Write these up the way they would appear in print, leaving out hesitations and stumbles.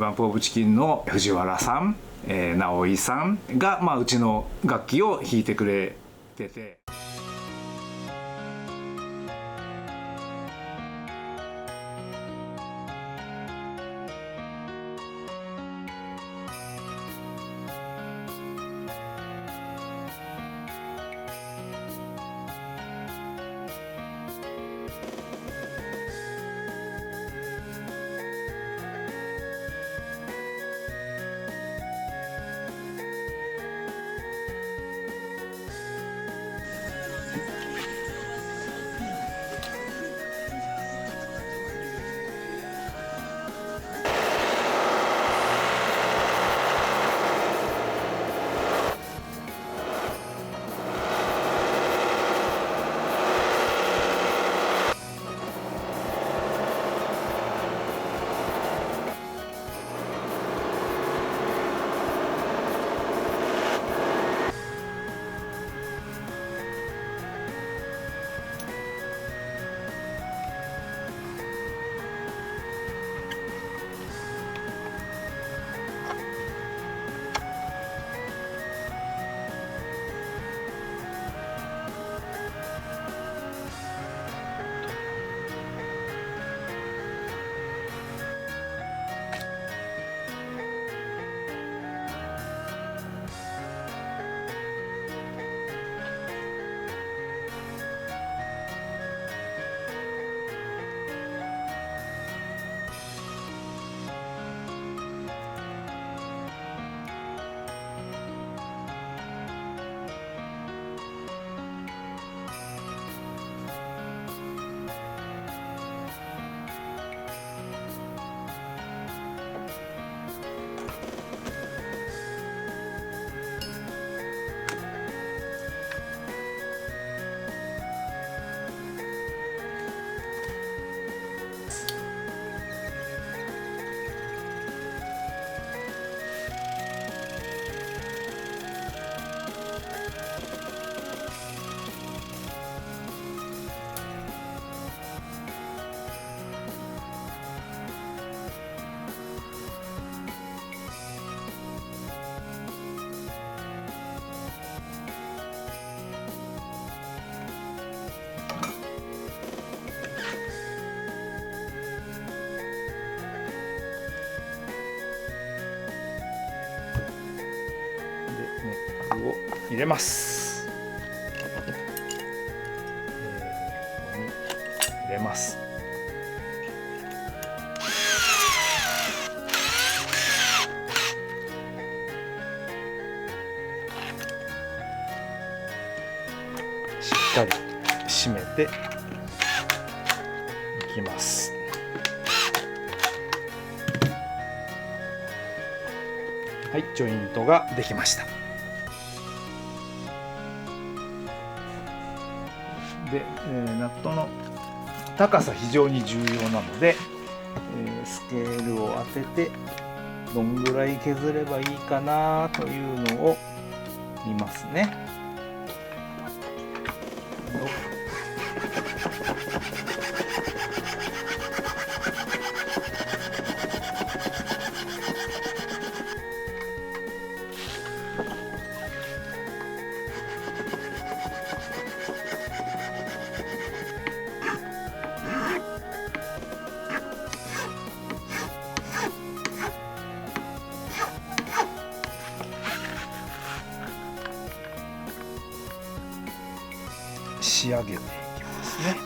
バンプ・オブ・チキンの藤原さん、直井さんが、うちの楽器を弾いてくれてて。を入れます。ここに入れます。しっかり締めていきます。はい、ジョイントができました。で、ナットの高さ非常に重要なので、スケールを当ててどんぐらい削ればいいかなというのを見ますね。仕上げていきますね。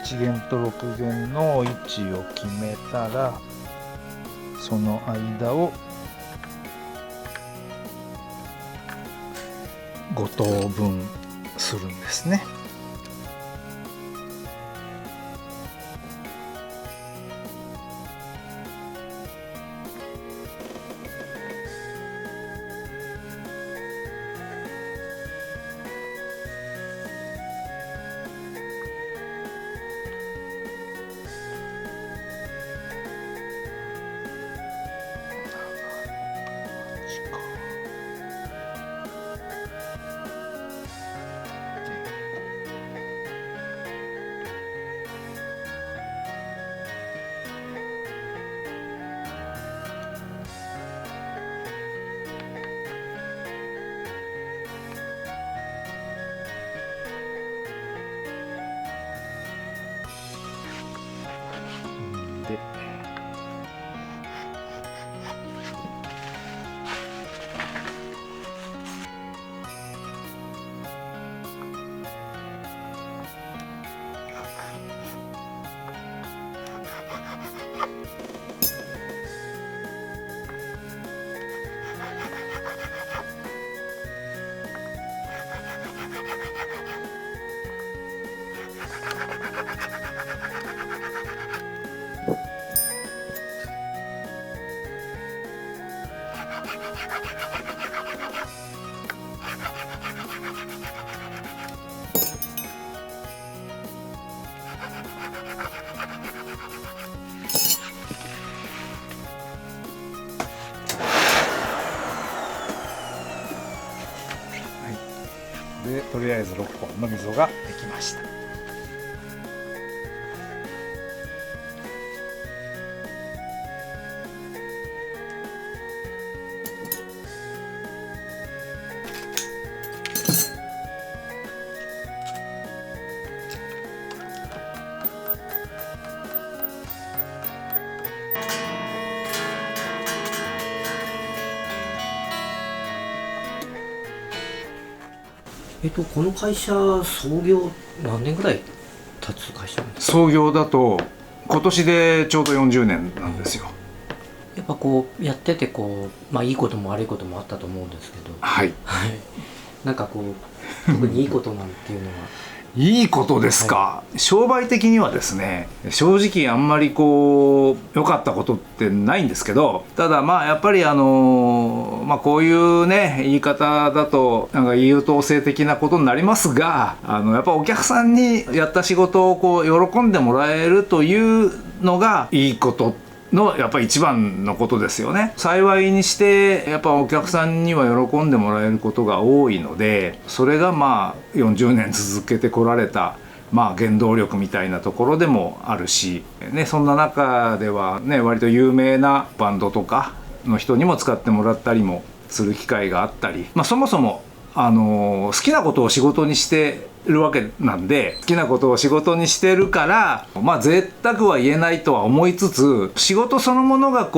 1弦と6弦の位置を決めたら、その間を5等分するんですね。でとりあえず6本の溝ができました。この会社創業何年ぐらい経つ会社なんですか？創業だと今年でちょうど40年なんですよ。やっぱやってていいことも悪いこともあったと思うんですけど、はい、なんか特にいいことなんていうのはいいことですか、商売的にはですね、正直あんまり良かったことってないんですけど、ただやっぱりこういうね言い方だとなんか優等生的なことになりますが、やっぱお客さんにやった仕事を喜んでもらえるというのがいいことのやっぱり一番のことですよね。幸いにしてやっぱお客さんには喜んでもらえることが多いので、それが40年続けてこられた原動力みたいなところでもあるし、ね、そんな中ではね割と有名なバンドとかの人にも使ってもらったりもする機会があったり、そもそも好きなことを仕事にしてるわけなんで、好きなことを仕事にしてるから贅沢は言えないとは思いつつ、仕事そのものが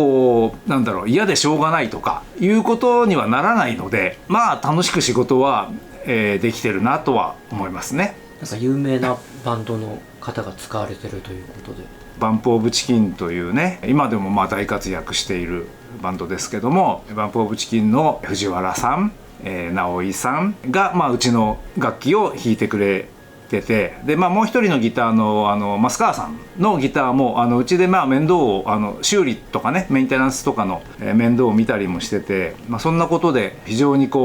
嫌でしょうがないとかいうことにはならないので、楽しく仕事は、できてるなとは思いますね。なんか有名なバンドの方が使われてるということで、バンプ・オブ・チキンというね今でも大活躍しているバンドですけども、バンプ・オブ・チキンの藤原さん、直井さんが、うちの楽器を弾いてくれてて、で、もう一人のギターの増川さんのギターもうちで面倒を修理とかねメンテナンスとかの面倒を見たりもしてて、そんなことで非常にバ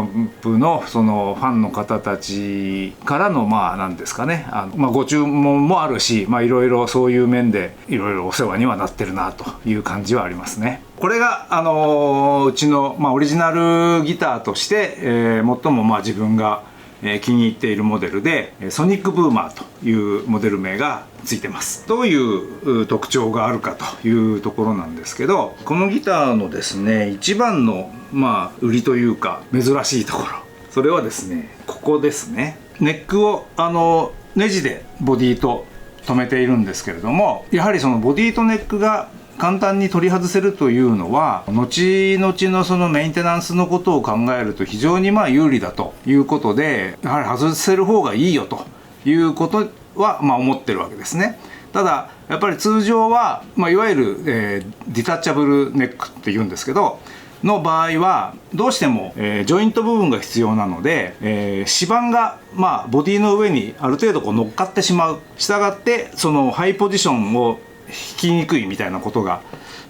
ンプのそのファンの方たちからのなんですかねご注文もあるし、いろいろそういう面でいろいろお世話にはなってるなという感じはありますね。これがうちのオリジナルギターとして、最も自分が気に入っているモデルでソニックブーマーというモデル名がついてます。どういう特徴があるかというところなんですけど、このギターのですね一番の売りというか珍しいところ、それはですねここですね。ネックをネジでボディと留めているんですけれども、やはりそのボディとネックが簡単に取り外せるというのは後々のそのメンテナンスのことを考えると非常に有利だということで、やはり外せる方がいいよということは思ってるわけですね。ただやっぱり通常は、いわゆる、ディタッチャブルネックっていうんですけどの場合はどうしても、ジョイント部分が必要なので、指板が、ボディの上にある程度こう乗っかってしまう。したがってそのハイポジションを引きにくいみたいなことが、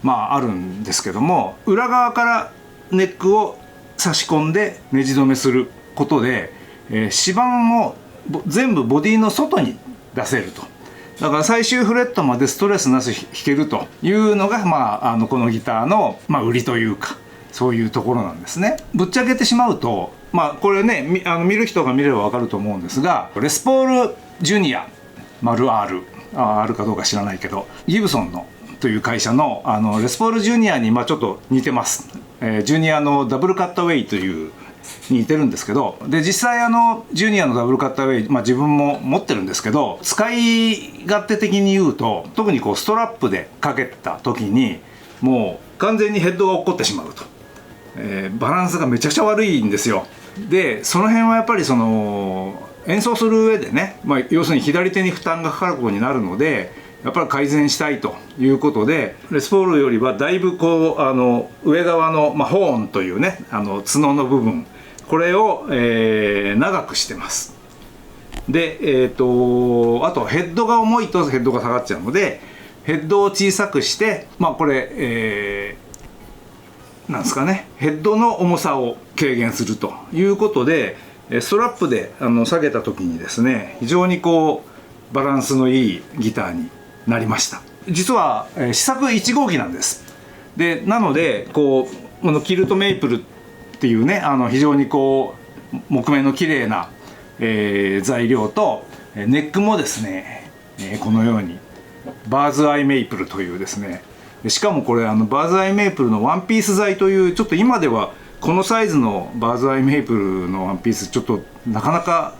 あるんですけども、裏側からネックを差し込んでネジ止めすることで、指板を全部ボディの外に出せると。だから最終フレットまでストレスなし弾けるというのが、このギターの、売りというかそういうところなんですね。ぶっちゃけてしまうと、これね見る人が見れば分かると思うんですが、レスポールジュニア丸 R かどうか知らないけど、ギブソンのという会社のレスポールジュニアにちょっと似てます。ジュニアのダブルカットウェイというに似てるんですけど、で実際ジュニアのダブルカットウェイ、自分も持ってるんですけど、使い勝手的に言うと特にこうストラップでかけた時にもう完全にヘッドが落っこってしまうと、バランスがめちゃくちゃ悪いんですよ。でその辺はやっぱりその演奏する上でね、要するに左手に負担がかかることになるので、やっぱり改善したいということで、レスポールよりはだいぶこう上側の、ホーンというね角の部分、これを、長くしてます。であとヘッドが重いとヘッドが下がっちゃうので、ヘッドを小さくして、これ、なんですかね、ヘッドの重さを軽減するということで、ストラップで下げた時にですね、非常にこうバランスのいいギターになりました。実は、試作1号機なんです。でなのでこうキルトメイプルっていうね非常にこう木目の綺麗な、材料とネックもですね、このようにバーズアイメイプルというですね、しかもこれバーズアイメイプルのワンピース材という、ちょっと今ではこのサイズのバーズアイメイプルのワンピースちょっとなかなか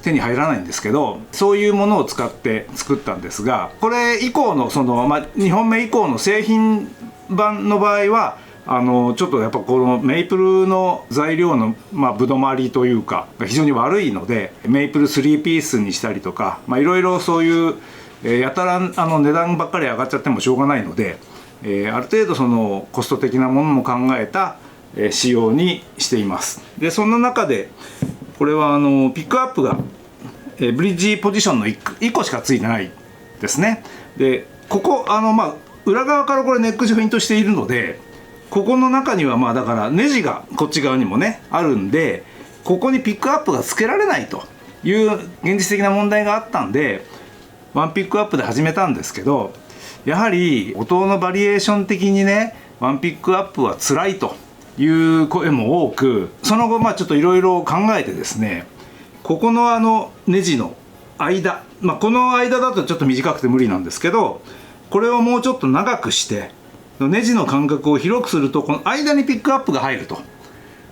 手に入らないんですけど、そういうものを使って作ったんですが、これ以降の2本目以降の製品版の場合はちょっとやっぱこのメイプルの材料のぶどまりというか非常に悪いので、メイプル3ピースにしたりとかいろいろそういうやたら値段ばっかり上がっちゃってもしょうがないので、ある程度そのコスト的なものも考えた仕様にしています。でその中でこれはピックアップがブリッジポジションの1個しかついてないですね。でここ裏側からこれネックジョイントしているので、ここの中にはだからネジがこっち側にもねあるんで、ここにピックアップがつけられないという現実的な問題があったんで、ワンピックアップで始めたんですけど、やはり音のバリエーション的にねワンピックアップは辛いという声も多く、その後ちょっといろいろ考えてですね、ここのネジの間、この間だとちょっと短くて無理なんですけど、これをもうちょっと長くしてネジの間隔を広くすると、この間にピックアップが入ると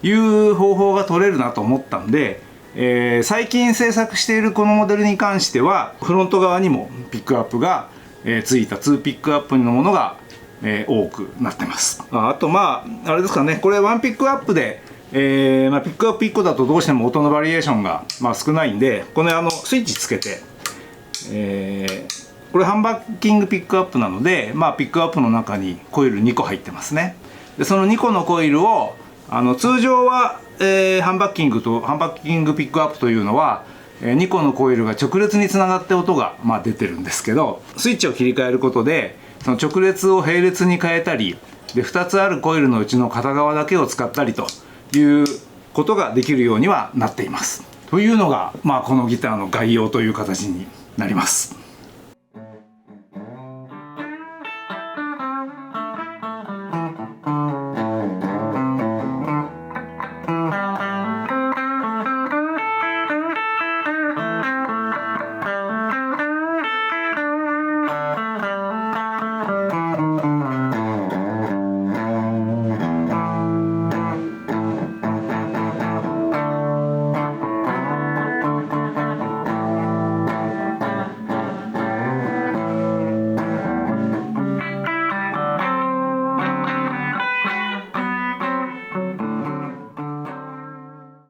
いう方法が取れるなと思ったんで、最近制作しているこのモデルに関してはフロント側にもピックアップが、ついた2ピックアップのものが、多くなってます。あとあれですかね、これワンピックアップで、ピックアップ1個だとどうしても音のバリエーションが、少ないんで、このスイッチつけて、これハンバッキングピックアップなので、ピックアップの中にコイル2個入ってますね。でその2個のコイルを通常は、ハンバッキングピックアップというのは、2個のコイルが直列につながって音が、出てるんですけど、スイッチを切り替えることでその直列を並列に変えたりで、2つあるコイルのうちの片側だけを使ったりということができるようにはなっています。というのが、このギターの概要という形になります。